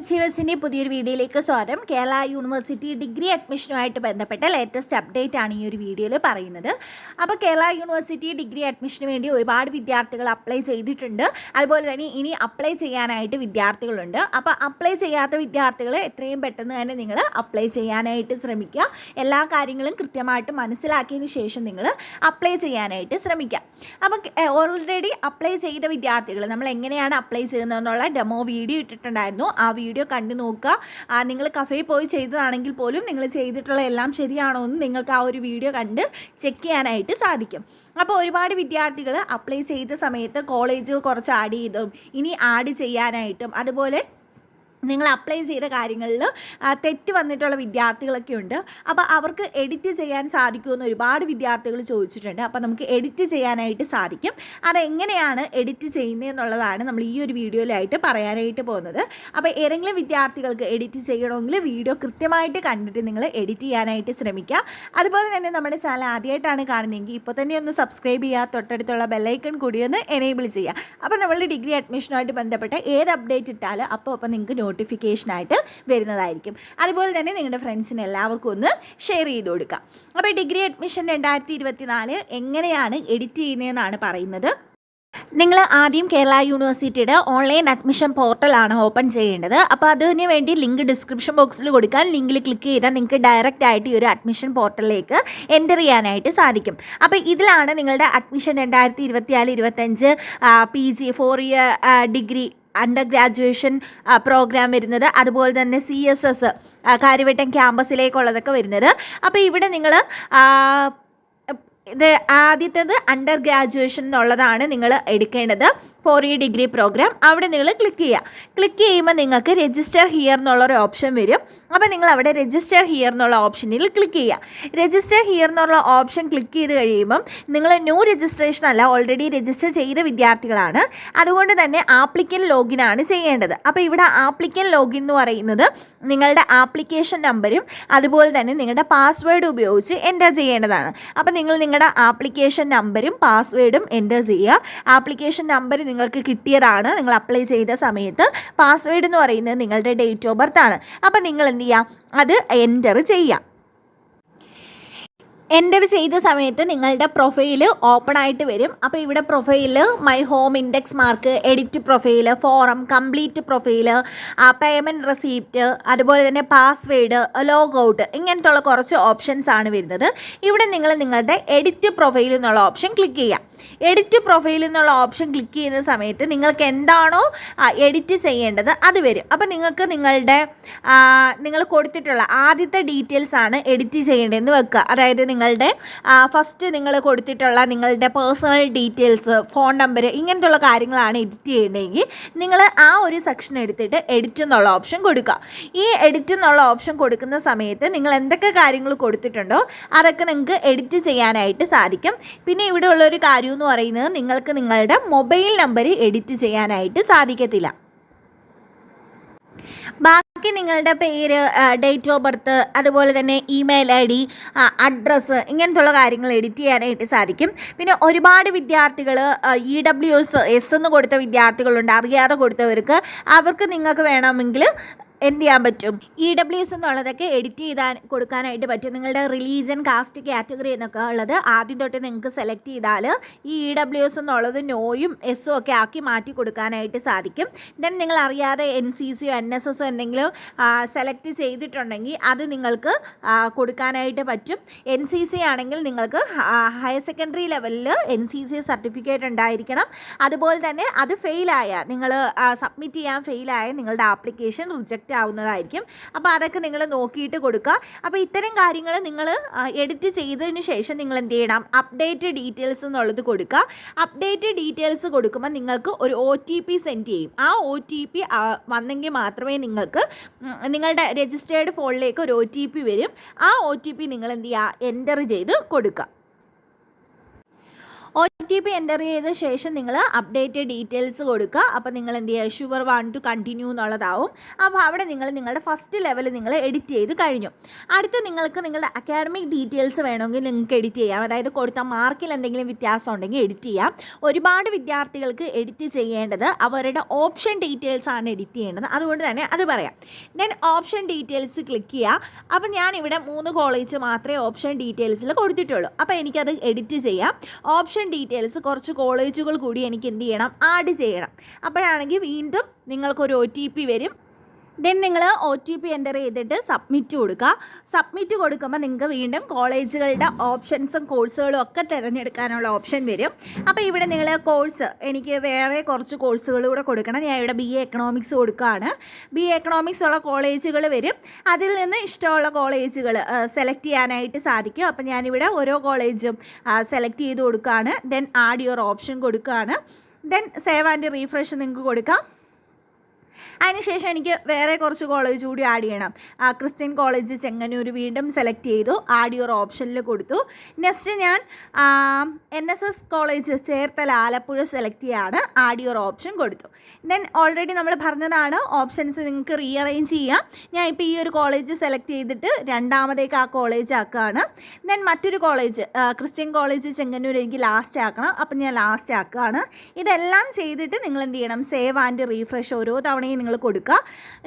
സിവസിൻ്റെ പുതിയൊരു വീഡിയോയിലേക്ക് സ്വാഗതം. കേരള യൂണിവേഴ്സിറ്റി ഡിഗ്രി അഡ്മിഷനുമായിട്ട് ബന്ധപ്പെട്ട ലേറ്റസ്റ്റ് അപ്ഡേറ്റ് ആണ് ഈ ഒരു വീഡിയോയിൽ പറയുന്നത്. അപ്പോൾ കേരള യൂണിവേഴ്സിറ്റി ഡിഗ്രി അഡ്മിഷന് വേണ്ടി ഒരുപാട് വിദ്യാർത്ഥികൾ അപ്ലൈ ചെയ്തിട്ടുണ്ട്. അതുപോലെ തന്നെ ഇനി അപ്ലൈ ചെയ്യാനായിട്ട് വിദ്യാർത്ഥികളുണ്ട്. അപ്പോൾ അപ്ലൈ ചെയ്യാത്ത വിദ്യാർത്ഥികൾ എത്രയും പെട്ടെന്ന് തന്നെ നിങ്ങൾ അപ്ലൈ ചെയ്യാനായിട്ട് ശ്രമിക്കുക. എല്ലാ കാര്യങ്ങളും കൃത്യമായിട്ട് മനസ്സിലാക്കിയതിന് ശേഷം നിങ്ങൾ അപ്ലൈ ചെയ്യാനായിട്ട് ശ്രമിക്കുക. അപ്പം ഓൾറെഡി അപ്ലൈ ചെയ്ത വിദ്യാർത്ഥികൾ നമ്മൾ എങ്ങനെയാണ് അപ്ലൈ ചെയ്യുന്നതെന്നുള്ള ഡെമോ വീഡിയോ ഇട്ടിട്ടുണ്ടായിരുന്നു. ആ വീഡിയോ കണ്ടു നോക്കുക. നിങ്ങൾ കഫേയിൽ പോയി ചെയ്തതാണെങ്കിൽ പോലും നിങ്ങൾ ചെയ്തിട്ടുള്ള എല്ലാം ശരിയാണോ എന്ന് നിങ്ങൾക്ക് ആ ഒരു വീഡിയോ കണ്ട് ചെക്ക് ചെയ്യാനായിട്ട് സാധിക്കും. അപ്പോൾ ഒരുപാട് വിദ്യാർത്ഥികൾ അപ്ലൈ ചെയ്ത സമയത്ത് കോളേജ് കുറച്ച് ആഡ് ചെയ്തും ഇനി ആഡ് ചെയ്യാനായിട്ടും അതുപോലെ നിങ്ങൾ അപ്ലൈ ചെയ്ത കാര്യങ്ങളിൽ തെറ്റ് വന്നിട്ടുള്ള വിദ്യാർത്ഥികളൊക്കെ ഉണ്ട്. അപ്പോൾ അവർക്ക് എഡിറ്റ് ചെയ്യാൻ സാധിക്കുമെന്ന് ഒരുപാട് വിദ്യാർത്ഥികൾ ചോദിച്ചിട്ടുണ്ട്. അപ്പോൾ നമുക്ക് എഡിറ്റ് ചെയ്യാനായിട്ട് സാധിക്കും. അതെങ്ങനെയാണ് എഡിറ്റ് ചെയ്യുന്നതെന്നുള്ളതാണ് നമ്മൾ ഈ ഒരു വീഡിയോയിലായിട്ട് പറയാനായിട്ട് പോകുന്നത്. അപ്പോൾ ഏതെങ്കിലും വിദ്യാർത്ഥികൾക്ക് എഡിറ്റ് ചെയ്യണമെങ്കിൽ വീഡിയോ കൃത്യമായിട്ട് കണ്ടിട്ട് നിങ്ങൾ എഡിറ്റ് ചെയ്യാനായിട്ട് ശ്രമിക്കുക. അതുപോലെ തന്നെ നമ്മുടെ ചാനൽ ആദ്യമായിട്ടാണ് കാണുന്നതെങ്കിൽ ഇപ്പോൾ തന്നെ ഒന്ന് സബ്സ്ക്രൈബ് ചെയ്യുക, തൊട്ടടുത്തുള്ള ബെല്ലൈക്കൺ കൂടി ഒന്ന് എനേബിൾ ചെയ്യുക. അപ്പോൾ നമ്മളുടെ ഡിഗ്രി അഡ്മിഷനുമായിട്ട് ബന്ധപ്പെട്ട ഏത് അപ്ഡേറ്റ് ഇട്ടാലും അപ്പോൾ നിങ്ങൾക്ക് നോട്ടിഫിക്കേഷനായിട്ട് വരുന്നതായിരിക്കും. അതുപോലെ തന്നെ നിങ്ങളുടെ ഫ്രണ്ട്സിന് എല്ലാവർക്കും ഒന്ന് ഷെയർ ചെയ്ത് കൊടുക്കുക. അപ്പോൾ ഡിഗ്രി അഡ്മിഷൻ 2024 എങ്ങനെയാണ് എഡിറ്റ് ചെയ്യുന്നതെന്നാണ് പറയുന്നത്. നിങ്ങൾ ആദ്യം കേരള യൂണിവേഴ്സിറ്റിയുടെ ഓൺലൈൻ അഡ്മിഷൻ പോർട്ടലാണ് ഓപ്പൺ ചെയ്യേണ്ടത്. അപ്പോൾ അതിന് വേണ്ടി ലിങ്ക് ഡിസ്ക്രിപ്ഷൻ ബോക്സിൽ കൊടുക്കാൻ ലിങ്കിൽ ക്ലിക്ക് ചെയ്താൽ നിങ്ങൾക്ക് ഡയറക്റ്റ് ആയിട്ട് ഈ ഒരു അഡ്മിഷൻ പോർട്ടലിലേക്ക് എൻ്റർ ചെയ്യാനായിട്ട് സാധിക്കും. അപ്പോൾ ഇതിലാണ് നിങ്ങളുടെ admission 2024-25 PG 4 year degree under graduation programme വരുന്നത്. അതുപോലെ തന്നെ CSS കാര്യവട്ടം ക്യാമ്പസിലേക്കുള്ളതൊക്കെ വരുന്നത്. അപ്പോൾ ഇവിടെ നിങ്ങൾ ഇത് ആദ്യത്തേത് അണ്ടർ ഗ്രാജുവേഷൻ എന്നുള്ളതാണ് നിങ്ങൾ എടുക്കേണ്ടത്. 4 ഇയർ ഡിഗ്രി പ്രോഗ്രാം അവിടെ നിങ്ങൾ ക്ലിക്ക് ചെയ്യുക. ക്ലിക്ക് ചെയ്യുമ്പോൾ നിങ്ങൾക്ക് രജിസ്റ്റർ ഹിയർ എന്നുള്ളൊരു ഓപ്ഷൻ വരും. അപ്പോൾ നിങ്ങൾ അവിടെ രജിസ്റ്റർ ഹിയർ എന്നുള്ള ഓപ്ഷനിൽ ക്ലിക്ക് ചെയ്യുക. രജിസ്റ്റർ ഹിയർ എന്നുള്ള ഓപ്ഷൻ ക്ലിക്ക് ചെയ്ത് കഴിയുമ്പം നിങ്ങൾ ന്യൂ രജിസ്ട്രേഷൻ അല്ല, ഓൾറെഡി രജിസ്റ്റർ ചെയ്ത വിദ്യാർത്ഥികളാണ്. അതുകൊണ്ട് തന്നെ ആപ്ലിക്കൻ ലോഗിനാണ് ചെയ്യേണ്ടത്. അപ്പോൾ ഇവിടെ ആപ്ലിക്കൻ ലോഗിൻ എന്ന് പറയുന്നത് നിങ്ങളുടെ ആപ്ലിക്കേഷൻ നമ്പരും അതുപോലെ തന്നെ നിങ്ങളുടെ പാസ്വേഡ് ഉപയോഗിച്ച് എൻ്റർ ചെയ്യേണ്ടതാണ്. അപ്പോൾ നിങ്ങൾ നിങ്ങളുടെ ആപ്ലിക്കേഷൻ നമ്പരും പാസ്വേഡും എൻ്റർ ചെയ്യുക. ആപ്ലിക്കേഷൻ നമ്പർ നിങ്ങൾക്ക് കിട്ടിയതാണ് നിങ്ങൾ അപ്ലൈ ചെയ്ത സമയത്ത്. പാസ്വേഡ് എന്ന് പറയുന്നത് നിങ്ങളുടെ ഡേറ്റ് ഓഫ് ബർത്ത് ആണ്. അപ്പോൾ നിങ്ങൾ എന്ത് ചെയ്യുക, അത് എൻ്റർ ചെയ്യുക. എൻ്റർ ചെയ്ത സമയത്ത് നിങ്ങളുടെ പ്രൊഫൈൽ ഓപ്പൺ ആയിട്ട് വരും. അപ്പോൾ ഇവിടെ profile my home, index mark, edit profile, forum, complete profile, payment receipt, അതുപോലെ തന്നെ പാസ്വേഡ്, ലോഗ് ഔട്ട്, ഇങ്ങനത്തുള്ള കുറച്ച് ഓപ്ഷൻസ് ആണ് വരുന്നത്. ഇവിടെ നിങ്ങൾ നിങ്ങളുടെ എഡിറ്റ് പ്രൊഫൈൽ എന്നുള്ള ഓപ്ഷൻ ക്ലിക്ക് ചെയ്യാം. എഡിറ്റ് പ്രൊഫൈൽ എന്നുള്ള ഓപ്ഷൻ ക്ലിക്ക് ചെയ്യുന്ന സമയത്ത് നിങ്ങൾക്ക് എന്താണോ എഡിറ്റ് ചെയ്യേണ്ടത് അത് വരും. അപ്പോൾ നിങ്ങൾക്ക് നിങ്ങൾ കൊടുത്തിട്ടുള്ള ആദ്യത്തെ ഡീറ്റെയിൽസ് ആണ് എഡിറ്റ് ചെയ്യേണ്ടതെന്ന് വെക്കുക. അതായത് നിങ്ങളുടെ ഫസ്റ്റ് നിങ്ങൾ കൊടുത്തിട്ടുള്ള നിങ്ങളുടെ പേഴ്സണൽ ഡീറ്റെയിൽസ്, ഫോൺ നമ്പർ, ഇങ്ങനത്തുള്ള കാര്യങ്ങളാണ് എഡിറ്റ് ചെയ്യേണ്ടതെങ്കിൽ നിങ്ങൾ ആ ഒരു സെക്ഷൻ എടുത്തിട്ട് എഡിറ്റ് എന്നുള്ള ഓപ്ഷൻ കൊടുക്കുക. ഈ എഡിറ്റ് എന്നുള്ള ഓപ്ഷൻ കൊടുക്കുന്ന സമയത്ത് നിങ്ങൾ എന്തൊക്കെ കാര്യങ്ങൾ കൊടുത്തിട്ടുണ്ടോ അതൊക്കെ നിങ്ങൾക്ക് എഡിറ്റ് ചെയ്യാനായിട്ട് സാധിക്കും. പിന്നെ ഇവിടെ ഉള്ളൊരു കാര്യം എന്ന് പറയുന്നത് നിങ്ങൾക്ക് നിങ്ങളുടെ മൊബൈൽ നമ്പർ എഡിറ്റ് ചെയ്യാനായിട്ട് സാധിക്കത്തില്ല. ബാക്കി നിങ്ങളുടെ പേര്, ഡേറ്റ് ഓഫ് ബർത്ത്, അതുപോലെ തന്നെ ഇമെയിൽ ID, അഡ്രസ്സ്, ഇങ്ങനത്തുള്ള കാര്യങ്ങൾ എഡിറ്റ് ചെയ്യാനായിട്ട് സാധിക്കും. പിന്നെ ഒരുപാട് വിദ്യാർത്ഥികൾ EWS എന്ന് കൊടുത്ത വിദ്യാർത്ഥികളുണ്ട്, അറിയാതെ കൊടുത്തവർക്ക്. അവർക്ക് നിങ്ങൾക്ക് വേണമെങ്കിൽ എന്ത് ചെയ്യാൻ പറ്റും, EWS എന്നുള്ളതൊക്കെ എഡിറ്റ് കൊടുക്കാനായിട്ട് പറ്റും. നിങ്ങളുടെ റിലീജിയൻ, കാസ്റ്റ്, കാറ്റഗറി എന്നൊക്കെ ഉള്ളത് ആദ്യം തൊട്ട് നിങ്ങൾക്ക് സെലക്ട് ചെയ്താൽ ഈ EWS എന്നുള്ളത് നോയും എസ്സും ഒക്കെ ആക്കി മാറ്റി കൊടുക്കാനായിട്ട് സാധിക്കും. ദെൻ നിങ്ങൾ അറിയാതെ NCCയോ NSSോ എന്തെങ്കിലും സെലക്ട് ചെയ്തിട്ടുണ്ടെങ്കിൽ അത് നിങ്ങൾക്ക് കൊടുക്കാനായിട്ട് പറ്റും. NCC ആണെങ്കിൽ നിങ്ങൾക്ക് ഹയർ സെക്കൻഡറി ലെവലിൽ NCC സർട്ടിഫിക്കറ്റ് ഉണ്ടായിരിക്കണം. അതുപോലെ തന്നെ അത് ഫെയിലായ, നിങ്ങൾ സബ്മിറ്റ് ചെയ്യാൻ ഫെയിലായ നിങ്ങളുടെ ആപ്ലിക്കേഷൻ റിജക്റ്റ് ആവുന്നതായിരിക്കും. അപ്പോൾ അതൊക്കെ നിങ്ങൾ നോക്കിയിട്ട് കൊടുക്കുക. അപ്പോൾ ഇത്തരം കാര്യങ്ങൾ നിങ്ങൾ എഡിറ്റ് ചെയ്തതിന് ശേഷം നിങ്ങൾ എന്ത് ചെയ്യണം, അപ്ഡേറ്റ് ഡീറ്റെയിൽസ് എന്നുള്ളത് കൊടുക്കുക. അപ്ഡേറ്റ് ഡീറ്റെയിൽസ് കൊടുക്കുമ്പോൾ നിങ്ങൾക്ക് ഒരു OTP സെൻഡ് ചെയ്യും. ആ OTP വന്നെങ്കിൽ മാത്രമേ നിങ്ങൾക്ക് നിങ്ങളുടെ രജിസ്റ്റേർഡ് ഫോണിലേക്ക് ഒരു OTP വരും. ആ OTP നിങ്ങൾ എന്ത് ചെയ്യുക, എൻ്റർ ചെയ്ത് കൊടുക്കുക. OTP എൻ്റർ ചെയ്ത ശേഷം നിങ്ങൾ അപ്ഡേറ്റഡ് ഡീറ്റെയിൽസ് കൊടുക്കുക. അപ്പോൾ നിങ്ങൾ എന്ത് ചെയ്യുക, ഷുവർ വാണ്ട് ടു കണ്ടിന്യൂ എന്നുള്ളതാവും. അപ്പോൾ അവിടെ നിങ്ങൾ നിങ്ങളുടെ ഫസ്റ്റ് ലെവൽ നിങ്ങൾ എഡിറ്റ് ചെയ്ത് കഴിഞ്ഞു. അടുത്ത് നിങ്ങൾക്ക് നിങ്ങളുടെ അക്കാഡമിക് ഡീറ്റെയിൽസ് വേണമെങ്കിൽ നിങ്ങൾക്ക് എഡിറ്റ് ചെയ്യാം. അതായത് കൊടുത്ത മാർക്കിൽ എന്തെങ്കിലും വ്യത്യാസം ഉണ്ടെങ്കിൽ എഡിറ്റ് ചെയ്യാം. ഒരുപാട് വിദ്യാർത്ഥികൾക്ക് എഡിറ്റ് ചെയ്യേണ്ടത് അവരുടെ ഓപ്ഷൻ ഡീറ്റെയിൽസ് ആണ് എഡിറ്റ് ചെയ്യേണ്ടത്. അതുകൊണ്ട് തന്നെ അത് പറയാം. ദെൻ ഓപ്ഷൻ ഡീറ്റെയിൽസ് ക്ലിക്ക് ചെയ്യുക. അപ്പോൾ ഞാനിവിടെ 3 കോളേജ് മാത്രമേ ഓപ്ഷൻ ഡീറ്റെയിൽസിൽ കൊടുത്തിട്ടുള്ളൂ. അപ്പോൾ എനിക്കത് എഡിറ്റ് ചെയ്യാം. ഓപ്ഷൻ ഡീറ്റെയിൽസ് കുറച്ച് കോളേജുകൾ കൂടി എനിക്ക് എന്ത് ചെയ്യണം, ആഡ് ചെയ്യണം. അപ്പോഴാണെങ്കിൽ വീണ്ടും നിങ്ങൾക്കൊരു OTP വരും. ദെൻ നിങ്ങൾ OTP എൻ്റർ ചെയ്തിട്ട് സബ്മിറ്റ് കൊടുക്കുക. സബ്മിറ്റ് കൊടുക്കുമ്പോൾ നിങ്ങൾക്ക് വീണ്ടും കോളേജുകളുടെ ഓപ്ഷൻസും കോഴ്സുകളും ഒക്കെ തിരഞ്ഞെടുക്കാനുള്ള ഓപ്ഷൻ വരും. അപ്പോൾ ഇവിടെ നിങ്ങൾ കോഴ്സ്, എനിക്ക് വേറെ കുറച്ച് കോഴ്സുകൾ കൂടെ കൊടുക്കണം. ഞാൻ ഇവിടെ BA എക്കണോമിക്സ് കൊടുക്കുകയാണ്. BA എക്കണോമിക്സ് ഉള്ള കോളേജുകൾ വരും. അതിൽ നിന്ന് ഇഷ്ടമുള്ള കോളേജുകൾ സെലക്ട് ചെയ്യാനായിട്ട് സാധിക്കും. അപ്പോൾ ഞാനിവിടെ ഓരോ കോളേജും സെലക്ട് ചെയ്ത് കൊടുക്കുകയാണ്. ദെൻ ആഡ് യുവർ ഓപ്ഷൻ കൊടുക്കുകയാണ്. ദെൻ സേവ് ആൻഡ് റീഫ്രഷ് നിങ്ങൾക്ക് കൊടുക്കാം. അതിനുശേഷം എനിക്ക് വേറെ കുറച്ച് കോളേജ് കൂടി ആഡ് ചെയ്യണം. ക്രിസ്ത്യൻ കോളേജ് ചെങ്ങന്നൂർ വീണ്ടും സെലക്ട് ചെയ്തു, ആഡ് യുവർ ഓപ്ഷനിൽ കൊടുത്തു. നെക്സ്റ്റ് ഞാൻ NSS college Cherthala Alappuzha select ചെയ്യാണ്, ആഡ് യുവർ ഓപ്ഷൻ കൊടുത്തു. ദെൻ ഓൾറെഡി നമ്മൾ പറഞ്ഞതാണ് ഓപ്ഷൻസ് നിങ്ങൾക്ക് റീഅറേഞ്ച് ചെയ്യാം. ഞാൻ ഇപ്പോൾ ഈ ഒരു കോളേജ് സെലക്ട് ചെയ്തിട്ട് രണ്ടാമതേക്ക് ആ കോളേജ് ആക്കുകയാണ്. ദെൻ മറ്റൊരു കോളേജ് ക്രിസ്ത്യൻ കോളേജ് ചെങ്ങന്നൂർ എനിക്ക് ലാസ്റ്റ് ആക്കണം. അപ്പം ഞാൻ ലാസ്റ്റ് ആക്കുകയാണ്. ഇതെല്ലാം ചെയ്തിട്ട് നിങ്ങൾ എന്ത് ചെയ്യണം, സേവ് ആൻഡ് റീഫ്രഷ് ഓരോ തവണയും നിങ്ങൾ കൊടുക്കുക.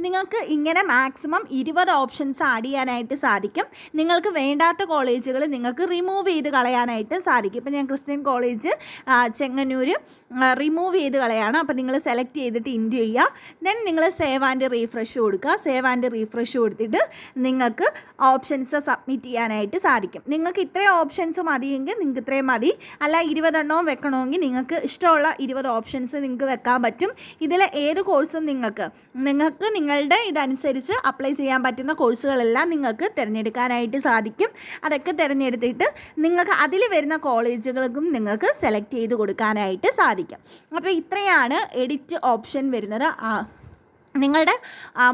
നിങ്ങൾക്ക് ഇങ്ങനെ മാക്സിമം 20 ഓപ്ഷൻസ് ആഡ് ചെയ്യാനായിട്ട് സാധിക്കും. നിങ്ങൾക്ക് വേണ്ടാത്ത കോളേജുകൾ നിങ്ങൾക്ക് റിമൂവ് ചെയ്ത് കളയാനായിട്ട് സാധിക്കും. ഇപ്പോൾ ഞാൻ ക്രിസ്ത്യൻ കോളേജ് ചെങ്ങന്നൂർ റിമൂവ് ചെയ്ത് കളയാണ്. അപ്പോൾ നിങ്ങൾ സെലക്ട് ചെയ്തിട്ട് ഇൻറ്റു ചെയ്യുക. ദെൻ നിങ്ങൾ സേവ് ആൻഡ് റീഫ്രഷ് കൊടുക്കുക. സേവ് ആൻഡ് റീഫ്രഷ് കൊടുത്തിട്ട് നിങ്ങൾക്ക് ഓപ്ഷൻസ് സബ്മിറ്റ് ചെയ്യാനായിട്ട് സാധിക്കും. നിങ്ങൾക്ക് ഇത്രയും ഓപ്ഷൻസ് മതിയെങ്കിൽ നിങ്ങൾക്ക് ഇത്രയും മതി. അല്ല 20 എണ്ണവും വെക്കണമെങ്കിൽ നിങ്ങൾക്ക് ഇഷ്ടമുള്ള 20 ഓപ്ഷൻസ് നിങ്ങൾക്ക് വെക്കാൻ പറ്റും. ഇതിൽ ഏത് കോഴ്സും നിങ്ങൾക്ക് നിങ്ങളുടെ ഇതനുസരിച്ച് അപ്ലൈ ചെയ്യാൻ പറ്റുന്ന കോഴ്സുകളെല്ലാം നിങ്ങൾക്ക് തിരഞ്ഞെടുക്കാനായിട്ട് സാധിക്കും. അതൊക്കെ തിരഞ്ഞെടുത്തിട്ട് നിങ്ങൾക്ക് അതിൽ വരുന്ന കോളേജുകൾക്കും നിങ്ങൾക്ക് സെലക്ട് ചെയ്ത് കൊടുക്കാനായിട്ട് സാധിക്കും. അപ്പോൾ ഇത്രയാണ് എഡിറ്റ് ഓപ്ഷൻ വരുന്നത്. നിങ്ങളുടെ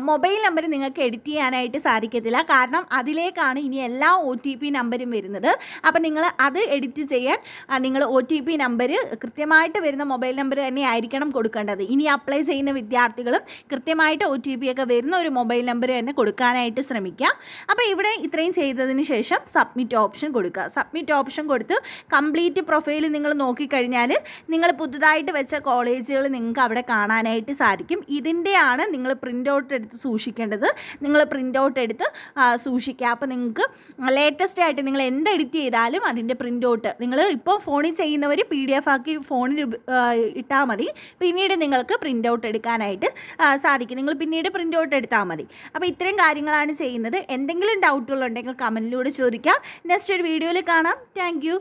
മൊബൈൽ നമ്പർ നിങ്ങൾക്ക് എഡിറ്റ് ചെയ്യാനായിട്ട് സാധിക്കത്തില്ല. കാരണം അതിലേക്കാണ് ഇനി എല്ലാ OTP നമ്പരും വരുന്നത്. അപ്പോൾ നിങ്ങൾ അത് എഡിറ്റ് ചെയ്യാൻ നിങ്ങൾ OTP നമ്പർ കൃത്യമായിട്ട് വരുന്ന മൊബൈൽ നമ്പർ തന്നെ ആയിരിക്കണം കൊടുക്കേണ്ടത്. ഇനി അപ്ലൈ ചെയ്യുന്ന വിദ്യാർത്ഥികളും കൃത്യമായിട്ട് OTP ഒക്കെ വരുന്ന ഒരു മൊബൈൽ നമ്പർ തന്നെ കൊടുക്കാനായിട്ട് ശ്രമിക്കുക. അപ്പോൾ ഇവിടെ ഇത്രയും ചെയ്തതിന് ശേഷം സബ്മിറ്റ് ഓപ്ഷൻ കൊടുക്കുക. സബ്മിറ്റ് ഓപ്ഷൻ കൊടുത്ത് കംപ്ലീറ്റ് പ്രൊഫൈൽ നിങ്ങൾ നോക്കിക്കഴിഞ്ഞാൽ നിങ്ങൾ പുതുതായിട്ട് വെച്ച കോളേജുകൾ നിങ്ങൾക്ക് അവിടെ കാണാനായിട്ട് സാധിക്കും. ഇതിൻ്റെയാണ് നിങ്ങൾ പ്രിൻ്റ് ഔട്ട് എടുത്ത് സൂക്ഷിക്കേണ്ടത്. നിങ്ങൾ പ്രിൻ്റ് ഔട്ട് എടുത്ത് സൂക്ഷിക്കുക. അപ്പോൾ നിങ്ങൾക്ക് ലേറ്റസ്റ്റ് ആയിട്ട് നിങ്ങൾ എന്ത് എഡിറ്റ് ചെയ്താലും അതിൻ്റെ പ്രിൻ്റ് ഔട്ട് നിങ്ങൾ ഇപ്പോൾ ഫോണിൽ ചെയ്യുന്നവർ PDF ആക്കി ഫോണിൽ ഇട്ടാൽ മതി. പിന്നീട് നിങ്ങൾക്ക് പ്രിൻ്റ് ഔട്ട് എടുക്കാനായിട്ട് സാധിക്കും. നിങ്ങൾ പിന്നീട് പ്രിൻ്റ് ഔട്ട് എടുത്താൽ മതി. അപ്പോൾ ഇത്രയും കാര്യങ്ങളാണ് ചെയ്യുന്നത്. എന്തെങ്കിലും ഡൗട്ടുകളുണ്ടെങ്കിൽ കമൻറ്റിലൂടെ ചോദിക്കാം. നെക്സ്റ്റ് ഒരു വീഡിയോയിൽ കാണാം. Thank you.